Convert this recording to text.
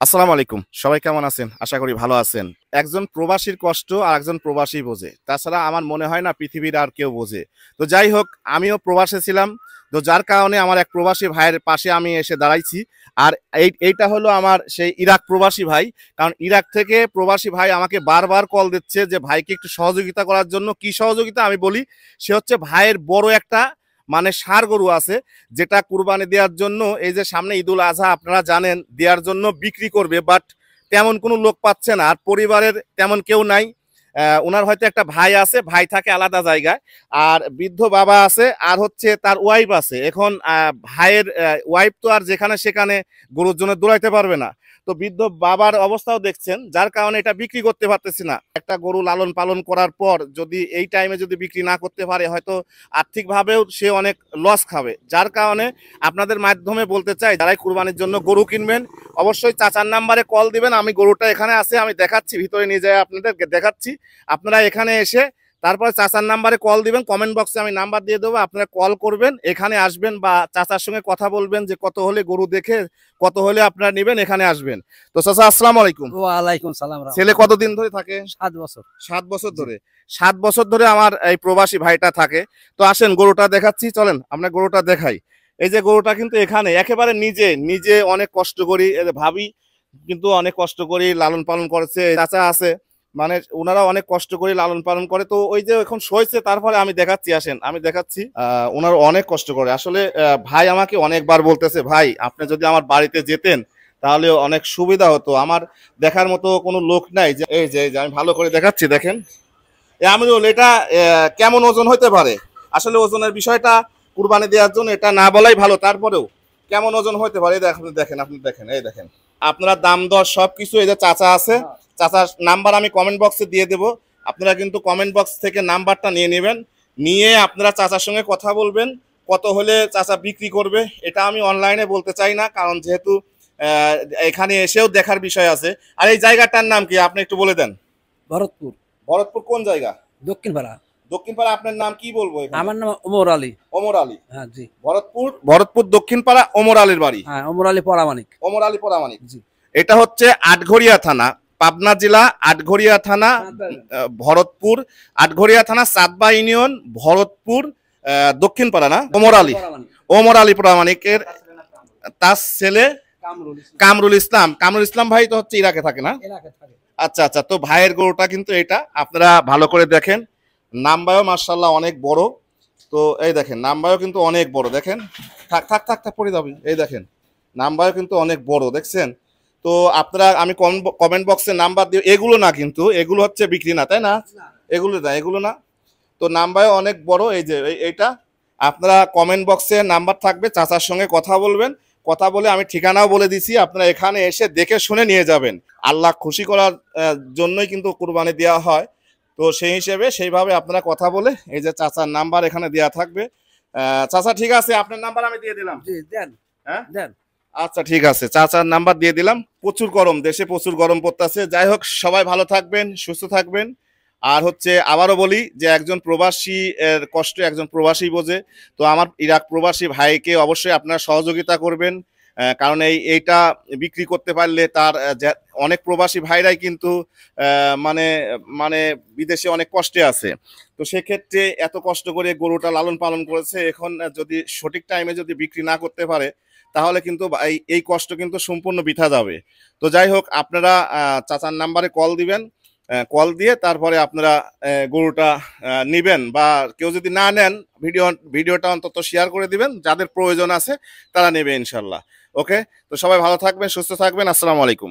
আসসালামু আলাইকুম। সবাই কেমন আছেন? আশা করি ভালো আছেন। একজন প্রবাসীর কষ্ট আর একজন প্রবাসী বোঝে। তাছাড়া আমার মনে হয় না পৃথিবীর আর কেউ বোঝে। তো যাই হোক, আমিও প্রবাসে ছিলাম। তো যার কারণে আমার এক প্রবাসী ভাইয়ের পাশে আমি এসে দাঁড়াইছি। আর এইটা হলো আমার সেই ইরাক প্রবাসী ভাই। কারণ ইরাক থেকে প্রবাসী ভাই আমাকে বারবার কল দিচ্ছে যে ভাইকে একটু সহযোগিতা করার জন্য। কি সহযোগিতা আমি বলি, সে হচ্ছে ভাইয়ের বড় একটা ষাঁড় গরু আছে, যেটা কুরবানি দেওয়ার জন্য এই যে সামনে ঈদুল আজহা আপনারা জানেন দেওয়ার জন্য বিক্রি করবে, বাট তেমন কোনো লোক পাচ্ছে না, আর পরিবারের তেমন কেউ নাই। ওনার হয়তো একটা ভাই আছে, ভাই থাকে আলাদা জায়গায়, আর বৃদ্ধ বাবা আছে, আর হচ্ছে তার ওয়াইফ আছে। এখন ভাইয়ের ওয়াইফ তো আর যেখানে সেখানে গরুর জন্য দৌড়াইতে পারবে না। তো বৃদ্ধ বাবার অবস্থাও দেখছেন, যার কারণে এটা বিক্রি করতে পারতেছি না। একটা গরু লালন পালন করার পর যদি এই টাইমে যদি বিক্রি না করতে পারে, হয়তো আর্থিকভাবেও সে অনেক লস খাবে। যার কারণে আপনাদের মাধ্যমে বলতে চাই, যারাই কুরবানির জন্য গরু কিনবেন অবশ্যই চাচার নাম্বারে কল দিবেন। আমি গরুটা এখানে আছে, আমি দেখাচ্ছি, ভিতরে নিয়ে যাই আপনাদেরকে দেখাচ্ছি। আপনারা এখানে এসে তারপর চাচার নাম্বারে কল দিবেন। কমেন্ট বক্সে আমি নাম্বার দিয়ে দেবো, আপনারা কল করবেন, এখানে আসবেন বা চাচার সঙ্গে কথা বলবেন যে কত হলে গরু দেখে কত হলে আপনারা নেবেন, এখানে আসবেন। তো চাচা আসসালামু আলাইকুম। ওয়ালাইকুম সালাম। ছেলে কতদিন ধরে থাকে? 7 বছর। 7 বছর ধরে। 7 বছর ধরে আমার এই প্রবাসী ভাইটা থাকে। তো আসেন গরুটা দেখাচ্ছি, চলেন আমরা গরুটা দেখাই। এই যে গরুটা কিন্তু এখানে একেবারে নিজে নিজে অনেক কষ্ট করি, ভাবি কিন্তু অনেক কষ্ট করি লালন পালন করেছে, চাচা আছে, ওনারা অনেক কষ্ট করে লালন পালন করে। তো ওই যে এখন সইছে, তারপরে আমি দেখাচ্ছি, আসেন আমি দেখাচ্ছি। ওনারা অনেক কষ্ট করে আসলে। ভাই আমাকে অনেকবার বলতেছে, ভাই আপনি যদি আমার বাড়িতে যেতেন তাহলে অনেক সুবিধা হতো, আমার দেখার মতো কোনো লোক নাই। যে এই যে আমি ভালো করে দেখাচ্ছি, দেখেন আমিরুল, এটা কেমন ওজন হতে পারে? আসলে ওজনের বিষয়টা কুরবানি দেওয়ার জন্য এটা না বলাই ভালো, তারপরেও কেমন ওজন হতে পারে দেখেন, আপনি দেখেন, এই দেখেন। আপনারা দাম দর সবকিছু, এই যে চাচা আছে, চাচার নাম্বার আমি কমেন্ট বক্সে দিয়ে দেবো। আপনারা কিন্তু কমেন্ট বক্স থেকে নাম্বারটা নিয়ে নেবেন, নিয়ে আপনারা চাচার সঙ্গে কথা বলবেন কত হলে চাচা বিক্রি করবে। এটা আমি অনলাইনে বলতে চাই না, কারণ যেহেতু এখানে এসেও দেখার বিষয় আছে। আর এই জায়গাটার নাম কি আপনি একটু বলে দেন? ভরতপুর। ভরতপুর কোন জায়গা? দক্ষিণ পাড়া। দক্ষিণ পাড়া। আপনার নাম কি বলবো? আমার নাম ওমর আলী। ওমর আলী। হ্যাঁ জি। ভরতপুর দক্ষিণ পাড়া ওমর আলীর বাড়ি। হ্যাঁ, ওমর আলী পরামানিক। ওমর আলী পরামানিক জি। এটা হচ্ছে আটঘরিয়া থানা, পাবনা জেলা, আটঘরিয়া থানা, ভরতপুর, আটঘরিয়া থানা, সাতবা ইউনিয়ন, ভরতপুর, দক্ষিণ পাড়া না? ওমর আলী। ওমর আলী পরামানিকের তার ছেলে কামরুল ইসলাম। কামরুল ইসলাম ভাই তো হচ্ছে ইরাকে থাকে না? আচ্ছা আচ্ছা। তো ভাইয়ের গরুটা কিন্তু এটা, আপনারা ভালো করে দেখেন। নাম্বারও মার্শাল্লাহ অনেক বড়। তো এই দেখেন নাম্বারও কিন্তু অনেক বড়, দেখেন। থাক থাক থাক থাক পড়ে যাবে। এই দেখেন নাম্বারও কিন্তু অনেক বড়, দেখছেন? তো আপনারা আমি কমেন্ট বক্সে নাম্বার দিই। এগুলো না কিন্তু, এগুলো হচ্ছে বিক্রি না, তাই না? এগুলো না। তো নাম্বারও অনেক বড়। এই যে এইটা আপনারা কমেন্ট বক্সে নাম্বার থাকবে, চাচার সঙ্গে কথা বলবেন। কথা বলে আমি ঠিকানাও বলে দিছি, আপনারা এখানে এসে দেখে শুনে নিয়ে যাবেন। আল্লাহ খুশি করার জন্যই কিন্তু কুরবানি দেওয়া হয়। তো সেই হিসেবে সেইভাবে আপনারা কথা বলে, এই যে চাচার নাম্বার এখানে দেওয়া থাকবে। চাচা ঠিক আছে, আপনার নাম্বার আমি দিয়ে দিলাম। হ্যাঁ দেন। আচ্ছা ঠিক আছে, চাচার নাম্বার দিয়ে দিলাম। প্রচুর গরম, দেশে প্রচুর গরম পড়তেছে। যাই হোক, সবাই ভালো থাকবেন, সুস্থ থাকবেন। আর হচ্ছে আবারও বলি যে একজন প্রবাসী এর কষ্ট একজন প্রবাসী বোঝে। তো আমার ইরাক প্রবাসী ভাইকে অবশ্যই আপনারা সহযোগিতা করবেন, কারণ এইটা বিক্রি করতে পারলে তার অনেক প্রবাসী ভাইরাই কিন্তু মানে মানে বিদেশে অনেক কষ্টে আছে। তো সেক্ষেত্রে এত কষ্ট করে গরুটা লালন পালন করেছে, এখন যদি সঠিক টাইমে যদি বিক্রি না করতে পারে তাহলে কিন্তু এই কষ্ট কিন্তু সম্পূর্ণ বৃথা যাবে। তো যাই হোক, আপনারা চাচার নাম্বারে কল দিবেন, কল দিয়ে তারপরে আপনারা গরুটা নেবেন, বা কেউ যদি না নেন ভিডিওটা অন্তত শেয়ার করে দিবেন, যাদের প্রয়োজন আছে তারা নেবে ইনশাল্লাহ। ওকে, তো সবাই ভালো থাকবেন, সুস্থ থাকবেন। আসসালামু আলাইকুম।